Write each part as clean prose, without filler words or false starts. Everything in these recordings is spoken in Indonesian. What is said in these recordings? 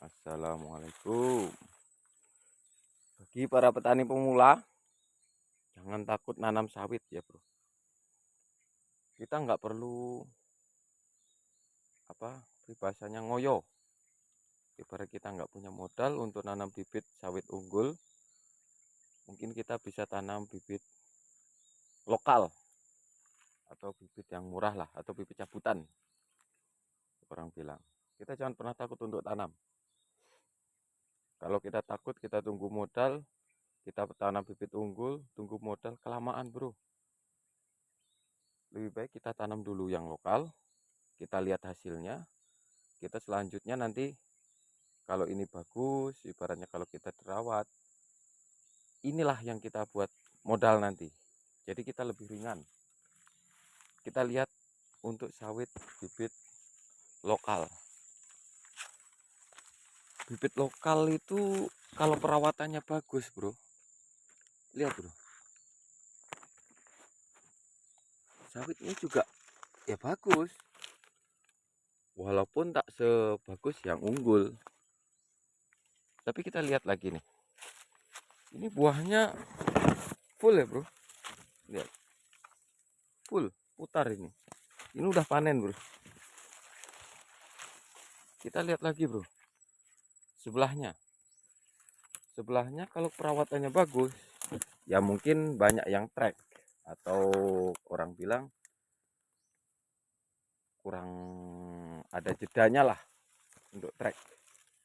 Assalamualaikum. Bagi para petani pemula, jangan takut nanam sawit ya bro. Kita nggak perlu peribahasanya ngoyo. Ibarat kita nggak punya modal untuk nanam bibit sawit unggul, mungkin kita bisa tanam bibit lokal atau bibit yang murah lah, atau bibit cabutan. Orang bilang, kita jangan pernah takut untuk tanam. Kalau kita takut, kita tunggu modal, kita tanam bibit unggul, tunggu modal kelamaan bro. Lebih baik kita tanam dulu yang lokal, kita lihat hasilnya, kita selanjutnya nanti kalau ini bagus, ibaratnya kalau kita terawat, inilah yang kita buat modal nanti. Jadi kita lebih ringan. Kita lihat untuk sawit bibit lokal. Bibit lokal itu kalau perawatannya bagus bro, lihat bro, sawitnya juga ya bagus, walaupun tak sebagus yang unggul. Tapi kita lihat lagi nih, ini buahnya full ya bro, lihat, full putar ini udah panen bro. Kita lihat lagi bro, sebelahnya kalau perawatannya bagus ya mungkin banyak yang trek, atau orang bilang kurang ada jedanya lah untuk trek.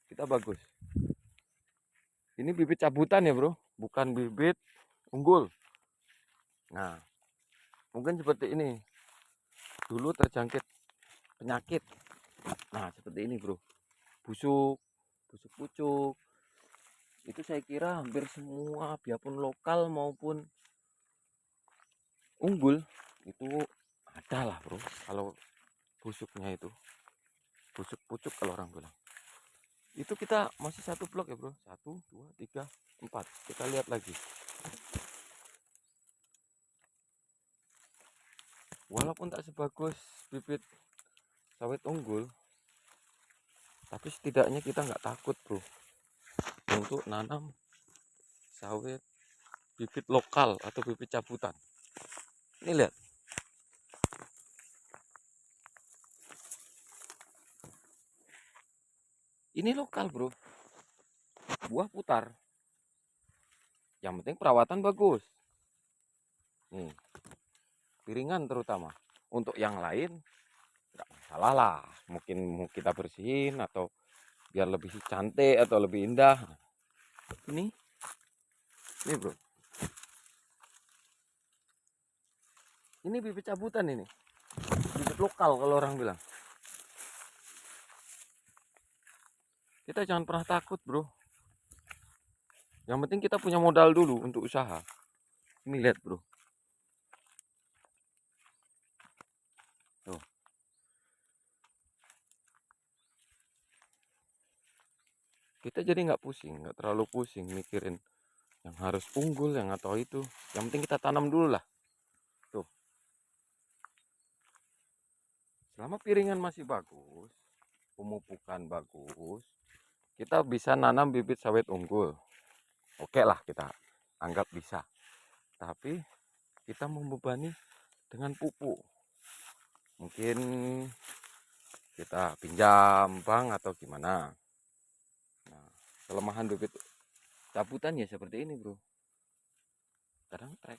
Kita bagus, ini bibit cabutan ya bro, bukan bibit unggul. Nah mungkin seperti ini, dulu terjangkit penyakit, nah seperti ini bro, busuk pucuk. Itu saya kira hampir semua, biarpun lokal maupun unggul, itu ada lah bro. Kalau busuknya itu, busuk pucuk kalau orang bilang, itu kita masih satu blok ya bro, 1, 2, 3, 4. Kita lihat lagi, walaupun tak sebagus bibit sawit unggul, tapi setidaknya kita nggak takut bro untuk nanam sawit bibit lokal atau bibit cabutan. Ini lihat, ini lokal bro, buah putar, yang penting perawatan bagus. Nih, piringan terutama. Untuk yang lain nggak masalah lah, mungkin kita bersihin atau biar lebih cantik atau lebih indah. Ini bro, ini bibit cabutan, ini bibit lokal kalau orang bilang. Kita jangan pernah takut bro, yang penting kita punya modal dulu untuk usaha. Ini lihat bro, tuh, kita jadi nggak terlalu pusing mikirin yang harus unggul yang atau itu. Yang penting kita tanam dulu lah. Tuh, selama piringan masih bagus, pemupukan bagus, kita bisa nanam bibit sawit unggul. Oke lah, kita anggap bisa. Tapi kita membebani dengan pupuk. Mungkin kita pinjam bank atau gimana. Nah, kelemahan bibit cabutan ya seperti ini bro, kadang trek.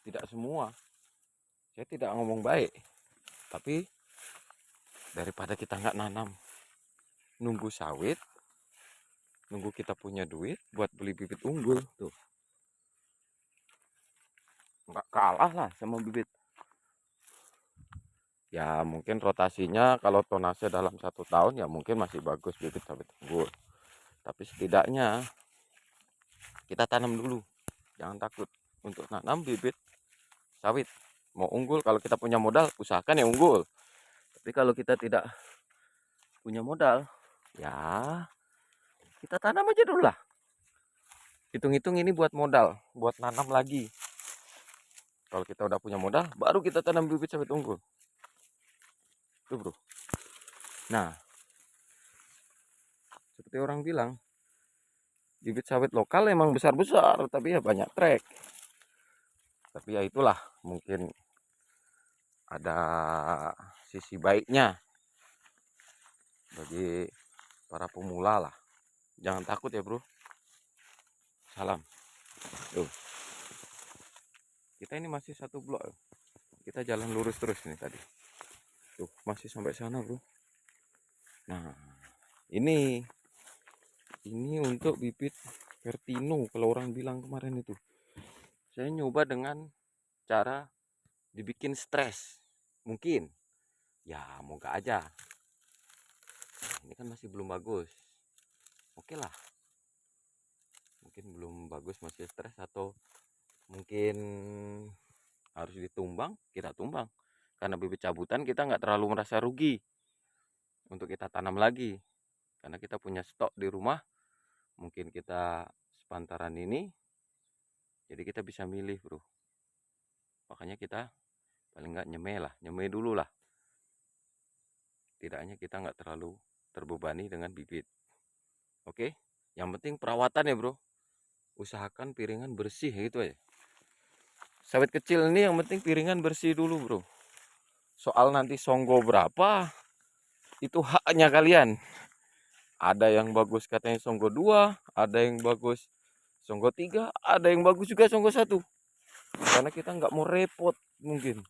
Tidak semua, saya tidak ngomong baik, tapi daripada kita nggak nanam, nunggu sawit, nunggu kita punya duit buat beli bibit unggul, tuh nggak kalah lah sama bibit. Ya mungkin rotasinya kalau tonase dalam 1 tahun ya mungkin masih bagus bibit sawit unggul, tapi setidaknya kita tanam dulu. Jangan takut untuk nanam bibit sawit, mau unggul. Kalau kita punya modal, usahakan yang unggul. Tapi kalau kita tidak punya modal, ya kita tanam aja dulu lah. Hitung-hitung ini buat modal, buat nanam lagi. Kalau kita udah punya modal, baru kita tanam bibit sawit unggul. Tuh bro. Nah, seperti orang bilang, bibit sawit lokal emang besar-besar, tapi ya banyak trek. Tapi ya itulah, mungkin ada sisi baiknya bagi para pemula lah. Jangan takut ya bro. Salam. Tuh, kita ini masih satu blok. Kita jalan lurus terus nih tadi. Tuh, masih sampai sana bro. Nah, ini untuk bibit Vertino kalau orang bilang kemarin itu. Saya nyoba dengan cara dibikin stres. Mungkin. Ya, moga aja. Ini kan masih belum bagus. Oke lah. Mungkin belum bagus, masih stres, atau mungkin harus ditumbang, kita tumbang. Karena bibit cabutan kita nggak terlalu merasa rugi untuk kita tanam lagi. Karena kita punya stok di rumah. Mungkin kita sepantaran ini. Jadi kita bisa milih bro. Makanya kita paling nggak nyemai dulu lah. Tidaknya kita nggak terlalu terbebani dengan bibit. Oke, yang penting perawatan ya bro. Usahakan piringan bersih gitu aja. Sawit kecil ini yang penting piringan bersih dulu bro. Soal nanti songgo berapa, itu haknya kalian. Ada yang bagus katanya songgo 2, ada yang bagus songgo 3, ada yang bagus juga songgo 1. Karena kita nggak mau repot mungkin.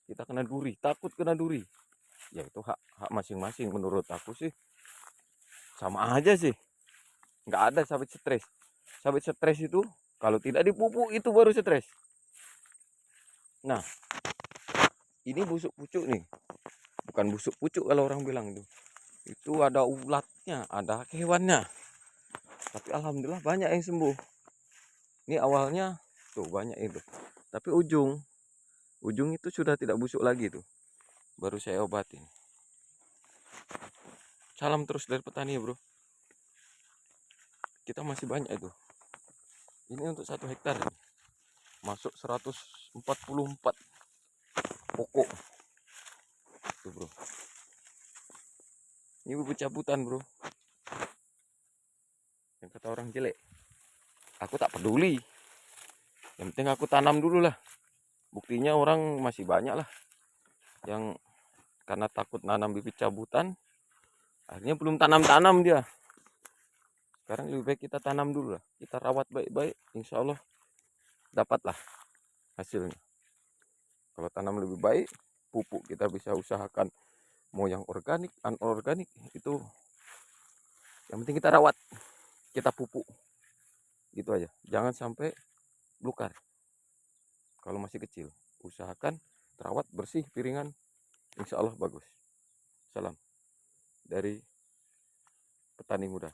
Kita kena duri, takut kena duri. Ya itu hak masing-masing menurut aku sih. Sama aja sih. Nggak ada sawit stres. Sawit stres itu kalau tidak dipupuk itu baru stres. Nah, ini busuk pucuk nih. Bukan busuk pucuk kalau orang bilang tuh. Itu ada ulatnya, ada hewannya. Tapi alhamdulillah banyak yang sembuh. Ini awalnya tuh banyak itu. Tapi ujung itu sudah tidak busuk lagi tuh. Baru saya obatin. Salam terus dari petani ya bro. Kita masih banyak itu. Ini untuk 1 hektar ini. Masuk 144 pokok. Tuh bro. Ini bibit cabutan bro. Yang kata orang jelek. Aku tak peduli. Yang penting aku tanam dulu lah. Buktinya orang masih banyak lah. Yang karena takut nanam bibit cabutan. Akhirnya belum tanam-tanam dia. Sekarang lebih baik kita tanam dulu lah. Kita rawat baik-baik. Insya Allah dapatlah hasilnya. Kalau tanam lebih baik, pupuk kita bisa usahakan. Mau yang organik, anorganik, itu yang penting kita rawat. Kita pupuk. Gitu aja. Jangan sampai blukar. Kalau masih kecil. Usahakan terawat, bersih, piringan. Insya Allah bagus. Salam dari petani muda.